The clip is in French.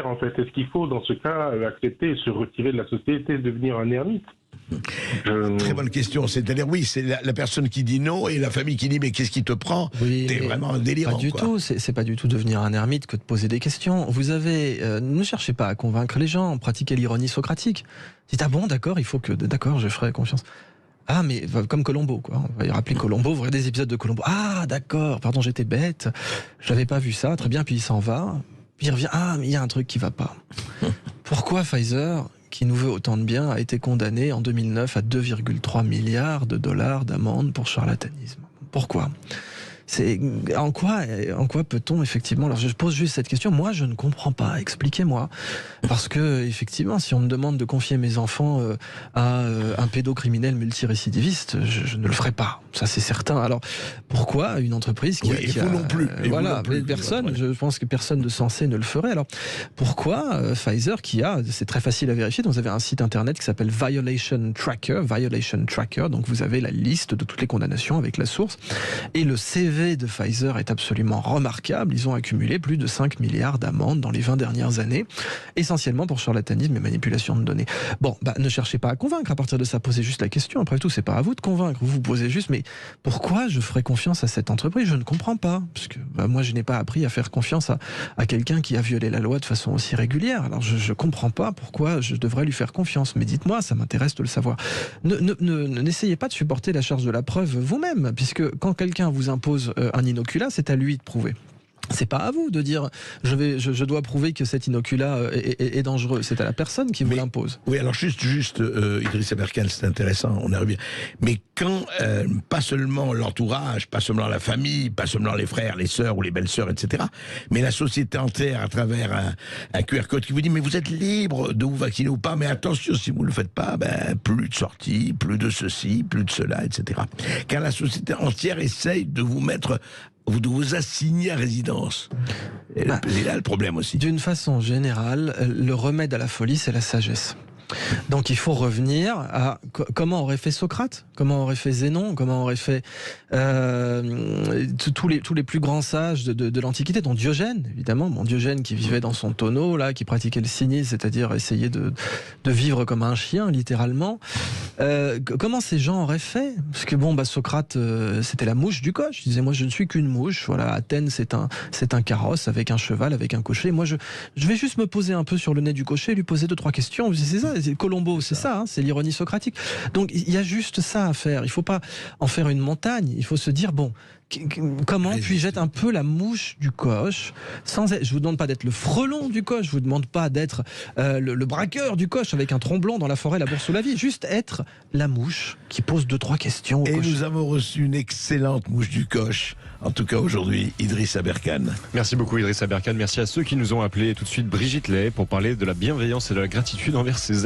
En fait, est-ce qu'il faut, dans ce cas, accepter et se retirer de la société, devenir un ermite? Très bonne question. C'est-à-dire, oui, c'est la personne qui dit non et la famille qui dit mais qu'est-ce qui te prend? Oui, T'es vraiment un délirant. Pas du tout. C'est pas du tout devenir un ermite que de poser des questions. Vous avez, ne cherchez pas à convaincre les gens. Pratiquez l'ironie socratique. Dites ah bon, d'accord, il faut que, d'accord, je ferai confiance. Ah mais comme Colombo, quoi. On va y rappeler Colombo. Vous regardez des épisodes de Colombo. Ah d'accord, pardon, j'étais bête. Je n'avais pas vu ça. Très bien. Puis il s'en va. Puis il revient. Ah mais il y a un truc qui va pas. Pourquoi Pfizer, qui nous veut autant de bien, a été condamné en 2009 à 2,3 milliards de dollars d'amende pour charlatanisme? Pourquoi? C'est en quoi peut-on effectivement? Alors je pose juste cette question. Moi, je ne comprends pas. Expliquez-moi. Parce que effectivement, si on me demande de confier mes enfants à un pédocriminel multirécidiviste, je ne le ferai pas. Ça, c'est certain. Alors pourquoi une entreprise qui, vous non plus. Voilà, personne. Je pense que personne de sensé ne le ferait. Alors pourquoi Pfizer, qui a, c'est très facile à vérifier. Donc vous avez un site internet qui s'appelle Violation Tracker. Donc vous avez la liste de toutes les condamnations avec la source et le CV de Pfizer est absolument remarquable. Ils ont accumulé plus de 5 milliards d'amendes dans les 20 dernières années, essentiellement pour charlatanisme et manipulation de données. Bon, ne cherchez pas à convaincre. À partir de ça, posez juste la question. Après tout, c'est pas à vous de convaincre. Vous posez juste, mais pourquoi je ferais confiance à cette entreprise? Je ne comprends pas. Parce que moi, je n'ai pas appris à faire confiance à quelqu'un qui a violé la loi de façon aussi régulière. Alors, je comprends pas pourquoi je devrais lui faire confiance. Mais dites-moi, ça m'intéresse de le savoir. N'essayez pas de supporter la charge de la preuve vous-même, puisque quand quelqu'un vous impose un inoculat, c'est à lui de prouver. C'est pas à vous de dire je dois prouver que cet inoculat est dangereux. C'est à la personne qui vous l'impose. Oui, alors juste Idriss Aberkane, c'est intéressant, on y revient. Mais quand pas seulement l'entourage, pas seulement la famille, pas seulement les frères, les sœurs ou les belles-sœurs, etc., mais la société entière à travers un QR code qui vous dit mais vous êtes libre de vous vacciner ou pas, mais attention, si vous ne le faites pas, plus de sorties, plus de ceci, plus de cela, etc. Car la société entière essaye de vous mettre, de vous assigner à résidence. Et là, le problème aussi. D'une façon générale, le remède à la folie, c'est la sagesse. Donc il faut revenir à comment aurait fait Socrate, comment aurait fait Zénon, comment aurait fait tous les plus grands sages de l'Antiquité, dont Diogène, évidemment. Bon, Diogène qui vivait dans son tonneau, là, qui pratiquait le cynisme, c'est-à-dire essayer de vivre comme un chien, littéralement. Comment ces gens auraient fait? Parce que Socrate, c'était la mouche du coche. Il disait, moi, je ne suis qu'une mouche. Voilà, Athènes, c'est un carrosse avec un cheval, avec un cocher. Moi, je vais juste me poser un peu sur le nez du cocher et lui poser 2-3 questions. C'est ça. Colombo, c'est ça, c'est l'ironie socratique. Donc il y a juste ça à faire. Il ne faut pas en faire une montagne. Il faut se dire comment puis-je être un peu la mouche du coche sans être, je vous demande pas d'être le frelon du coche, je vous demande pas d'être le braqueur du coche avec un tromblon dans la forêt, la bourse ou la vie. Juste être la mouche qui pose 2-3 questions au coche. Nous avons reçu une excellente mouche du coche. En tout cas aujourd'hui, Idriss Aberkane. Merci beaucoup Idriss Aberkane. Merci à ceux qui nous ont appelés. Tout de suite Brigitte Lay pour parler de la bienveillance et de la gratitude envers ses ex.